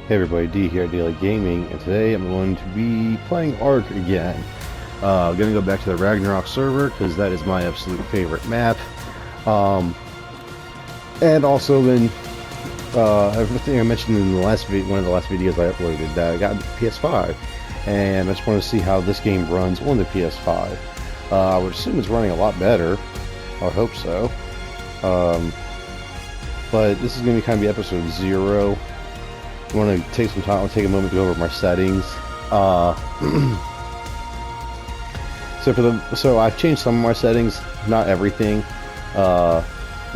Hey everybody, D here at Daily Gaming, and today I'm going to be playing Ark again. I'm going to go back to the Ragnarok server, because that is my absolute favorite map. And also then, everything I mentioned in the last one of the last videos I uploaded, that I got PS5. And I just want to see how this game runs on the PS5. I would assume it's running a lot better. I hope so. But this is going to kind of be episode 0. I want to take some time. I'll take a moment to go over my settings. So I've changed some of my settings, not everything. A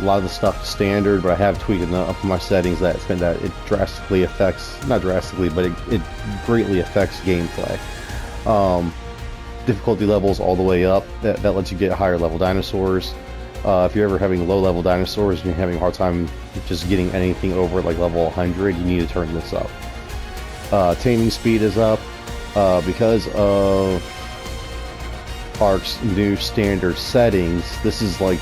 lot of the stuff is standard, but I have tweaked enough of my settings that it drastically affects, not drastically, but it greatly affects gameplay. Difficulty levels all the way up. That lets you get higher level dinosaurs. If you're ever having low level dinosaurs and you're having a hard time just getting anything over like level 100, you need to turn this up. Taming speed is up because of Ark's new standard settings. This is like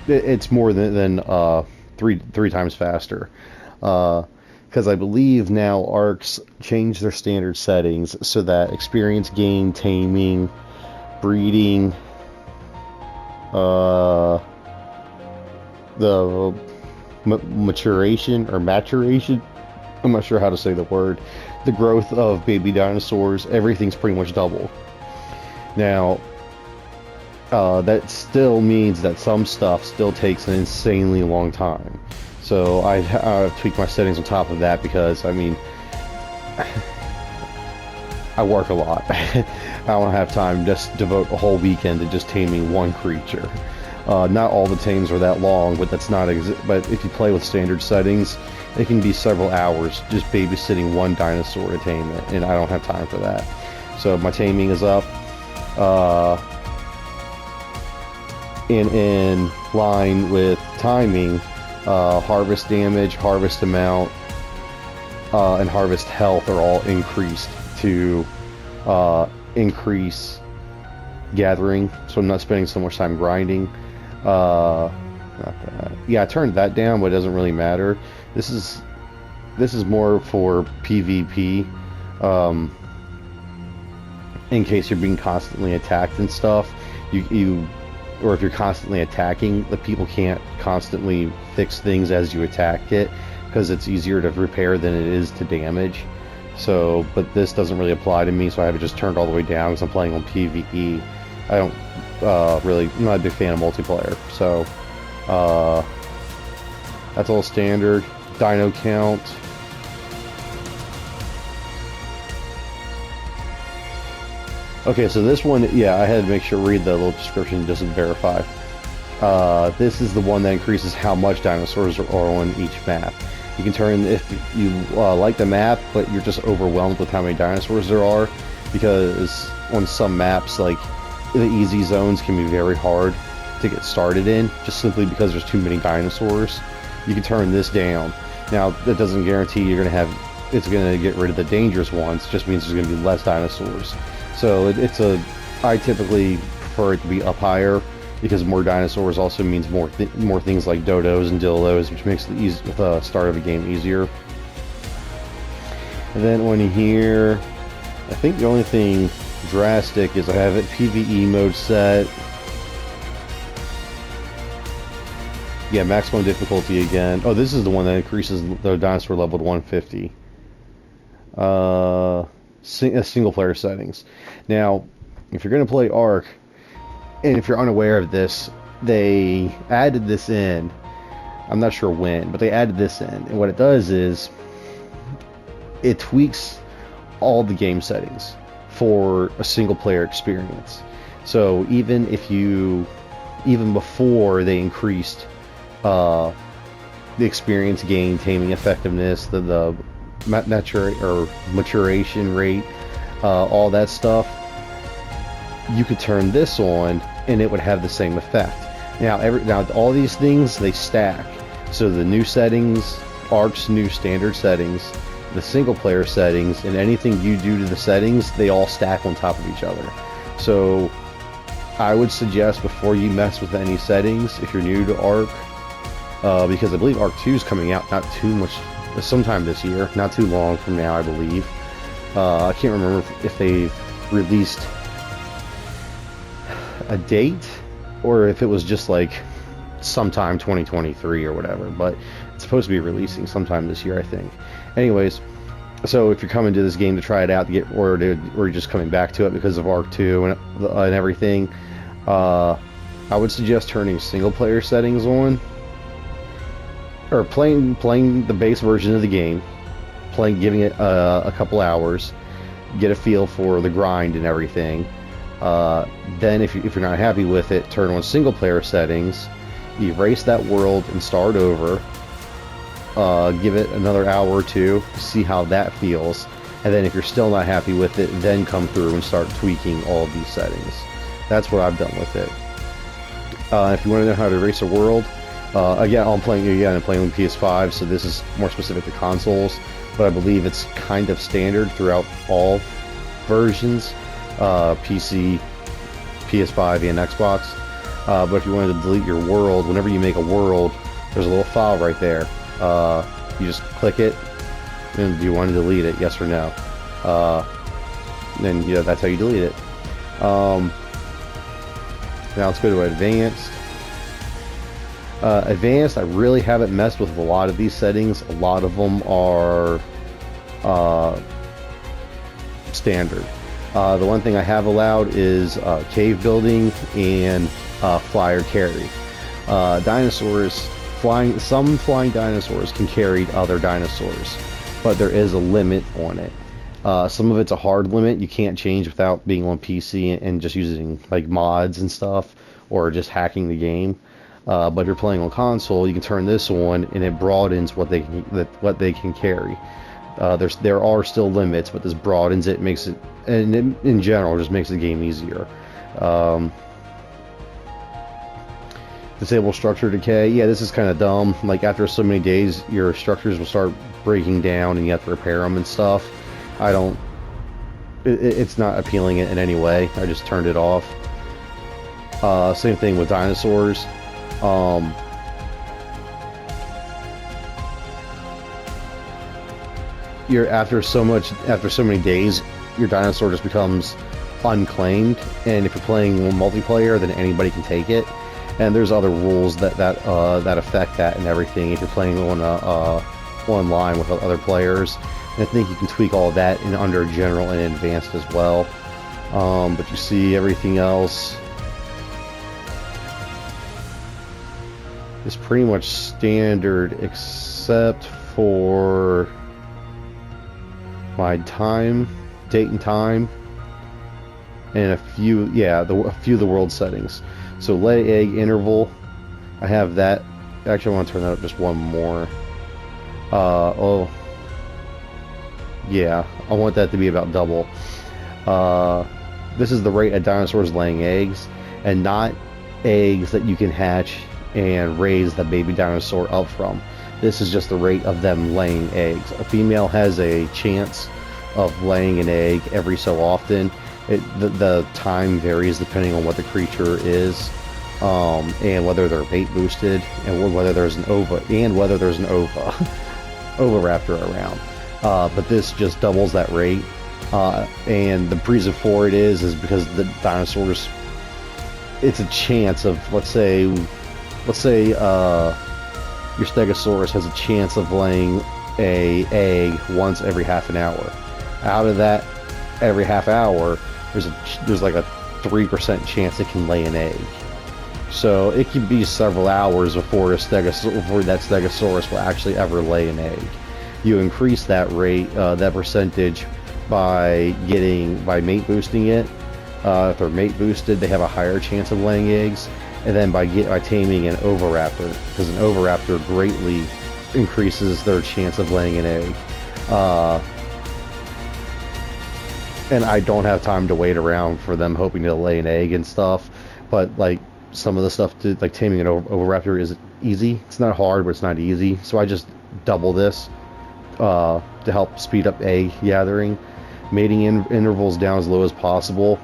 it's more than three times faster. Because I believe now Ark's changed their standard settings so that experience gain, taming, breeding, the maturation, I'm not sure how to say the word, the growth of baby dinosaurs, everything's pretty much double. Now, that still means that some stuff still takes an insanely long time. So I've tweaked my settings on top of that because, I mean, I work a lot. I don't have time to just devote a whole weekend to just taming one creature. Not all the tames are that long, but that's not. But if you play with standard settings, it can be several hours just babysitting one dinosaur to tame it, and I don't have time for that. So my taming is up, in line with timing. Harvest damage, harvest amount, and harvest health are all increased to increase gathering, so I'm not spending so much time grinding. Not that. Yeah, I turned that down, but it doesn't really matter. This is more for PvP, in case you're being constantly attacked and stuff. Or if you're constantly attacking, the people can't constantly fix things as you attack it, because it's easier to repair than it is to damage. So, but this doesn't really apply to me, so I have it just turned all the way down because I'm playing on PvE. I don't I'm not a big fan of multiplayer. So, that's all standard. Dino count. Okay, so this one, yeah, I had to make sure to read the little description just to verify. This is the one that increases how much dinosaurs are on each map. You can turn, if you like the map, but you're just overwhelmed with how many dinosaurs there are, because on some maps, like, the easy zones can be very hard to get started in, just simply because there's too many dinosaurs. You can turn this down. Now, that doesn't guarantee you're going to have, it's going to get rid of the dangerous ones, it just means there's going to be less dinosaurs. So I typically prefer it to be up higher, because more dinosaurs also means more things like dodos and dildos, which makes the start of a game easier. And then on here, I think the only thing drastic is I have it PvE mode set. Yeah, maximum difficulty again. Oh, this is the one that increases the dinosaur level to 150. Single player settings. Now, if you're going to play Ark, and if you're unaware of this, they added this in. I'm not sure when, but they added this in. And what it does is it tweaks all the game settings for a single player experience. So even before they increased the experience gain, taming effectiveness, the maturation rate, all that stuff, you could turn this on and it would have the same effect. Now all these things, they stack. So the new settings, Ark's new standard settings, the single player settings, and anything you do to the settings, they all stack on top of each other. So I would suggest, before you mess with any settings, if you're new to Ark, because I believe Ark 2 is coming out not too much sometime this year, not too long from now, I believe. I can't remember if they've released a date or if it was just like sometime 2023 or whatever, but it's supposed to be releasing sometime this year, I think. Anyways, so if you're coming to this game to try it out, or you're just coming back to it because of Arc 2 and everything, I would suggest turning single player settings on, or playing the base version of the game, giving it a couple hours, get a feel for the grind and everything. Then if you're not happy with it, turn on single player settings, erase that world and start over. Give it another hour or two to see how that feels, and then if you're still not happy with it, then come through and start tweaking all of these settings. That's what I've done with it. If you want to know how to erase a world, again, I'm playing on PS5, so this is more specific to consoles, but I believe it's kind of standard throughout all versions, PC, PS5, and Xbox. But if you wanted to delete your world, whenever you make a world, there's a little file right there. You just click it, and do you want to delete it, yes or no? Then that's how you delete it. Now let's go to advanced. Advanced, I really haven't messed with a lot of these settings. A lot of them are standard. The one thing I have allowed is cave building and flyer carry. Dinosaurs. Some flying dinosaurs can carry other dinosaurs, but there is a limit on it. Some of it's a hard limit you can't change without being on PC and just using like mods and stuff, or just hacking the game. But if you're playing on console, you can turn this on and it broadens what they can carry. There are still limits, but this broadens it, makes it, and in general just makes the game easier. Disable structure decay. Yeah, this is kind of dumb. Like, after so many days, your structures will start breaking down and you have to repair them and stuff. It's not appealing in any way. I just turned it off. Same thing with dinosaurs. After so many days, your dinosaur just becomes unclaimed, and if you're playing multiplayer, then anybody can take it. And there's other rules that affect that and everything if you're playing on online with other players. And I think you can tweak all of that in under general and advanced as well. But you see, everything else is pretty much standard except for my date and time, and a few of the world settings. So lay egg interval, I have that. Actually, I want to turn that up just one more. I want that to be about double. This is the rate of dinosaurs laying eggs, and not eggs that you can hatch and raise the baby dinosaur up from. This is just the rate of them laying eggs. A female has a chance of laying an egg every so often. The time varies depending on what the creature is, and whether they're mate boosted, and whether there's an ova, oviraptor around. But this just doubles that rate, and the reason for it is because the dinosaurs, it's a chance of, let's say your Stegosaurus has a chance of laying a egg once every half an hour. Out of that, every half hour, there's like a 3% chance it can lay an egg. So it can be several hours before that Stegosaurus will actually ever lay an egg. You increase that rate, that percentage, by mate boosting it. If they're mate boosted, they have a higher chance of laying eggs. And then by taming an oviraptor, because an oviraptor greatly increases their chance of laying an egg. And I don't have time to wait around for them hoping to lay an egg and stuff, but like some of the stuff like taming an oviraptor is easy. It's not hard, but it's not easy. So I just double this to help speed up egg gathering. Mating intervals down as low as possible.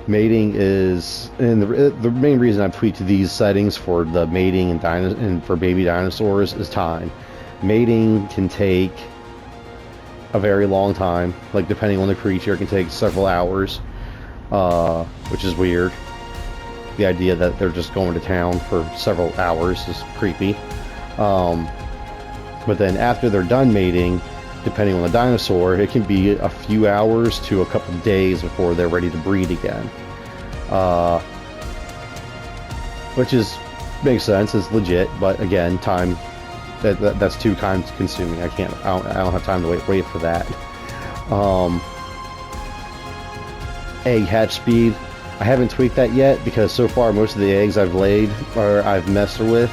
Mating is, and the main reason I've tweaked these settings for the mating and for baby dinosaurs is time. Mating can take a very long time, like depending on the creature, it can take several hours, which is weird. The idea that they're just going to town for several hours is creepy. But then after they're done mating, depending on the dinosaur, it can be a few hours to a couple days before they're ready to breed again. Which makes sense, it's legit, but again, time, that's too time consuming. I don't have time to wait for that. Egg hatch speed, I haven't tweaked that yet because so far most of the eggs I've laid or I've messed with,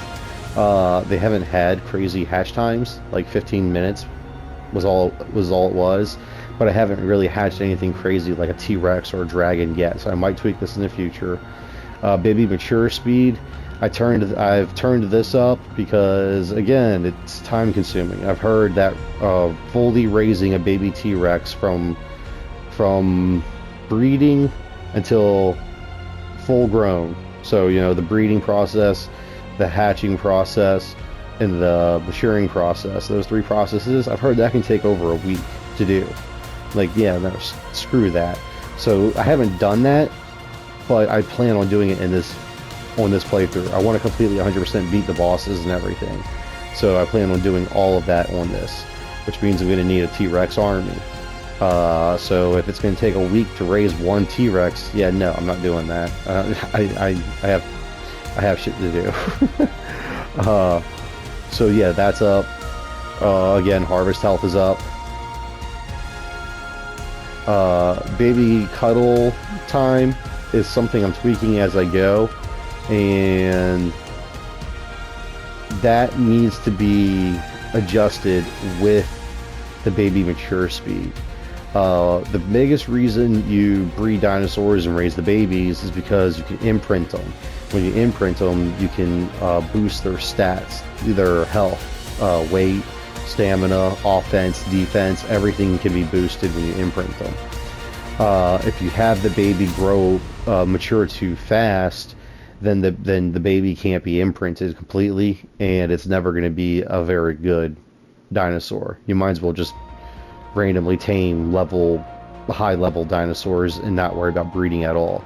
they haven't had crazy hatch times. Like 15 minutes was all it was, but I haven't really hatched anything crazy like a T-Rex or a dragon yet, so I might tweak this in the future. Baby mature speed, I've turned this up because again, it's time consuming. I've heard that fully raising a baby T-Rex from breeding until full grown, so you know, the breeding process, the hatching process, and the maturing process, those three processes, I've heard that can take over a week to do. Like, yeah, no, screw that. So I haven't done that, but I plan on doing it on this playthrough. I want to completely 100% beat the bosses and everything, so I plan on doing all of that on this, which means I'm going to need a T-Rex army. So if it's going to take a week to raise one T-Rex, yeah, no, I'm not doing that. I have shit to do. So yeah, that's up. Again, harvest health is up. Baby cuddle time is something I'm tweaking as I go, and that needs to be adjusted with the baby mature speed. The biggest reason you breed dinosaurs and raise the babies is because you can imprint them. When you imprint them, you can boost their stats, their health, weight, stamina, offense, defense, everything can be boosted when you imprint them. If you have the baby mature too fast, then the baby can't be imprinted completely, and it's never going to be a very good dinosaur. You might as well just randomly tame high level dinosaurs and not worry about breeding at all.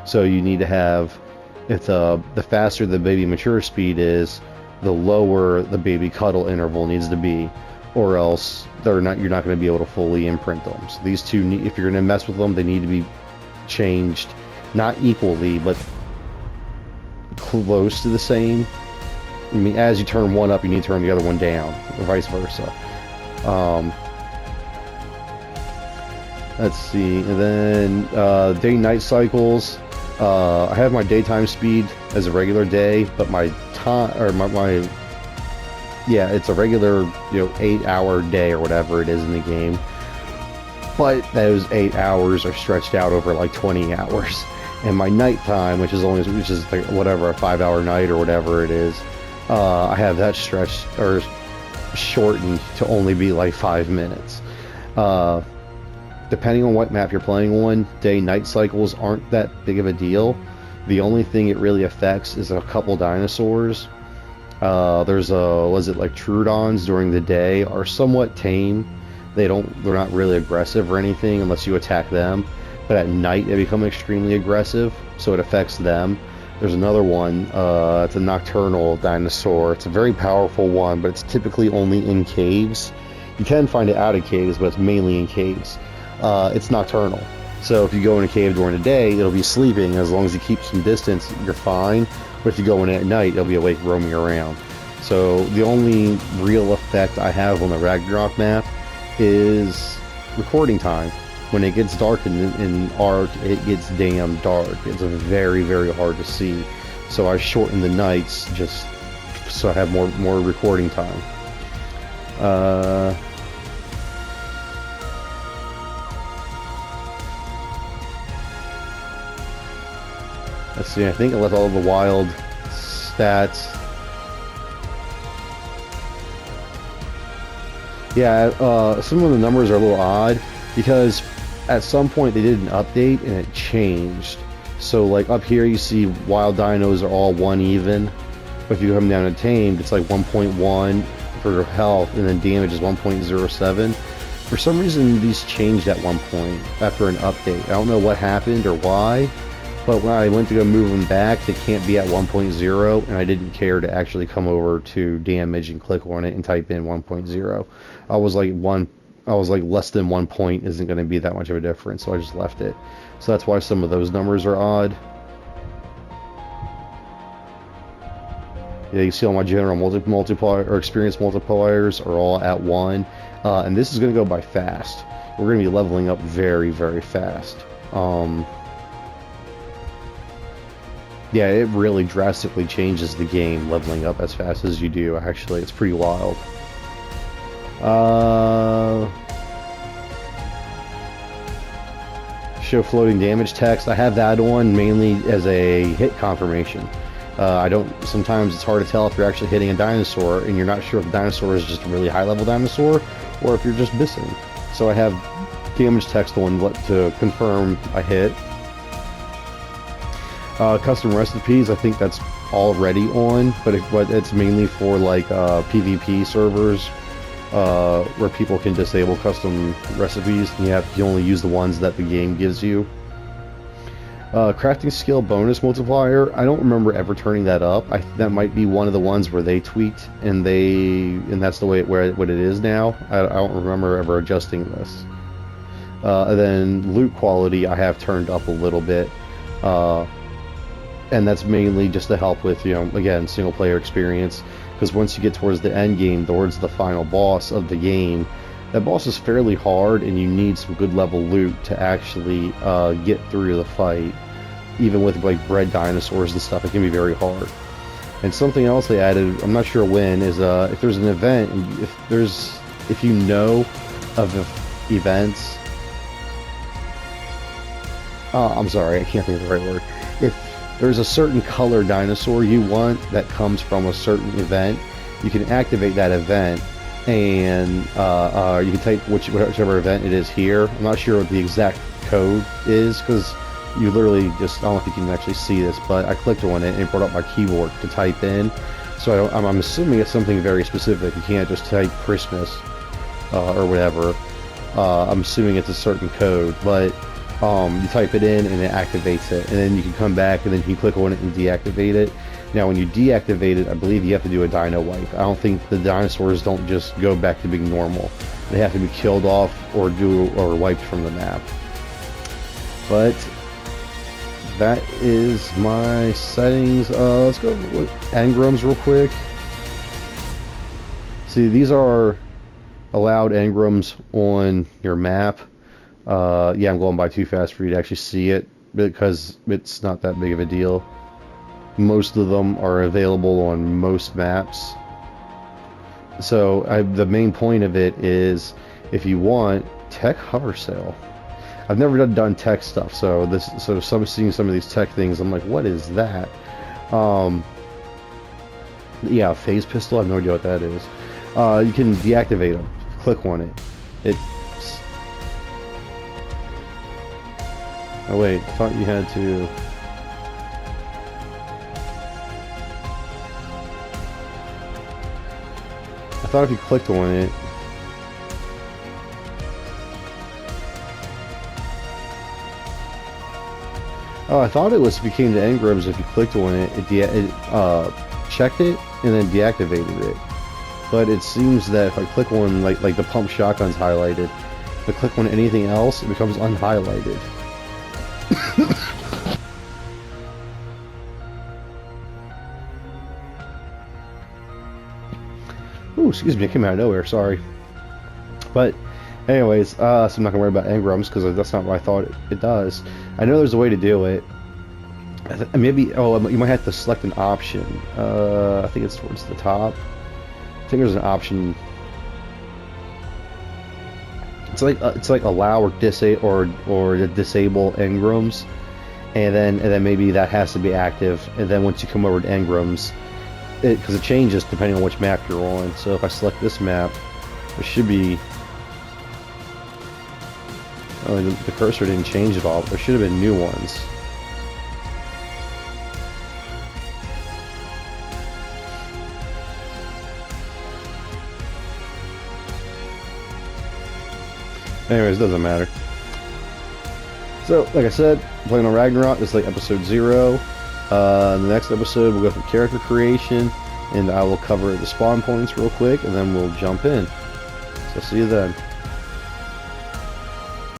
So you need to have, the faster the baby mature speed is, the lower the baby cuddle interval needs to be, or else you're not going to be able to fully imprint them. So these two, if you're going to mess with them, they need to be changed, not equally, but close to the same. I mean, as you turn one up, you need to turn the other one down, or vice versa. Let's see, and then day-night cycles. I have my daytime speed as a regular day, but my time, or it's a regular, 8-hour day or whatever it is in the game. But those 8 hours are stretched out over like 20 hours. And my nighttime, which is like whatever, a 5-hour night or whatever it is, I have that stretched or shortened to only be like 5 minutes. Depending on what map you're playing on, day-night cycles aren't that big of a deal. The only thing it really affects is a couple dinosaurs. There's like Troodons during the day are somewhat tame. They're not really aggressive or anything unless you attack them. But at night they become extremely aggressive, so it affects them. There's another one, it's a nocturnal dinosaur. It's a very powerful one, but it's typically only in caves. You can find it out of caves, but it's mainly in caves. It's nocturnal. So if you go in a cave during the day, it'll be sleeping. As long as you keep some distance, you're fine. But if you go in at night, it'll be awake roaming around. So the only real effect I have on the Ragnarok map is recording time. When it gets dark in Ark, it gets damn dark. It's very, very hard to see. So I shorten the nights just so I have more recording time. Let's see, I think I left all the wild stats. Yeah, some of the numbers are a little odd because at some point they did an update and it changed. So like up here you see wild dinos are all 1 even, but if you come down to tamed, it's like 1.1 for health, and then damage is 1.07. For some reason these changed at one point after an update. I don't know what happened or why, but when I went to go move them back, they can't be at 1.0, and I didn't care to actually come over to damage and click on it and type in 1.0. I was like less than 1 point isn't going to be that much of a difference, so I just left it. So that's why some of those numbers are odd. Yeah, you see all my general multiplier or experience multipliers are all at 1, and this is going to go by fast. We're going to be leveling up very, very fast. Yeah, it really drastically changes the game leveling up as fast as you do. Actually, it's pretty wild. Show floating damage text. I have that on mainly as a hit confirmation. I don't. Sometimes it's hard to tell if you're actually hitting a dinosaur, and you're not sure if the dinosaur is just a really high-level dinosaur, or if you're just missing. So I have damage text on to confirm I hit. Custom recipes, I think that's already on, but it's mainly for like PvP servers where people can disable custom recipes, and you only use the ones that the game gives you. Crafting skill bonus multiplier, I don't remember ever turning that up. That might be one of the ones where they tweaked, and that's the way what it is now. I don't remember ever adjusting this. And then loot quality I have turned up a little bit. And that's mainly just to help with, again, single player experience, because once you get towards the end game, towards the final boss of the game, that boss is fairly hard, and you need some good level loot to actually get through the fight. Even with like bred dinosaurs and stuff, it can be very hard. And something else they added, I'm not sure when, is if there's an event, if you know of events, I'm sorry, I can't think of the right word. If there's a certain color dinosaur you want that comes from a certain event, you can activate that event, and you can type whichever event it is here. I'm not sure what the exact code is, because you literally just, I don't know if you can actually see this, but I clicked on it and it brought up my keyboard to type in. So I'm assuming it's something very specific. You can't just type Christmas or whatever. I'm assuming it's a certain code, but you type it in and it activates it, and then you can come back and then you click on it and deactivate it. Now when you deactivate it, I believe you have to do a dino wipe. I don't think the dinosaurs don't just go back to being normal. They have to be killed off or wiped from the map. But that is my settings. Let's go with engrams real quick. See, these are allowed engrams on your map. Yeah, I'm going by too fast for you to actually see it, because it's not that big of a deal. Most of them are available on most maps. So the main point of it is, if you want tech hover sail. I've never done tech stuff, so seeing some of these tech things, I'm like, what is that? Yeah, phase pistol, I have no idea what that is. You can deactivate them. Click on it. Oh wait, I thought you had to... I thought if you clicked on it... Oh, I thought it became the engrams if you clicked on it, it checked it and then deactivated it. But it seems that if I click on like the pump shotgun's highlighted, if I click on anything else, it becomes unhighlighted. Ooh, excuse me, I came out of nowhere, sorry. But anyways, so I'm not gonna worry about engrams, because that's not what I thought it does. I know there's a way to do it. Maybe, you might have to select an option. I think it's towards the top. I think there's an option. It's like allow or disable or disable engrams, and then maybe that has to be active. And then once you come over to engrams, because it changes depending on which map you're on. So if I select this map, there should be. Oh, the cursor didn't change at all. There should have been new ones. Anyways, doesn't matter. So, like I said, I'm playing on Ragnarok. This is like episode 0. The next episode, we'll go through character creation, and I will cover the spawn points real quick, and then we'll jump in. So, see you then.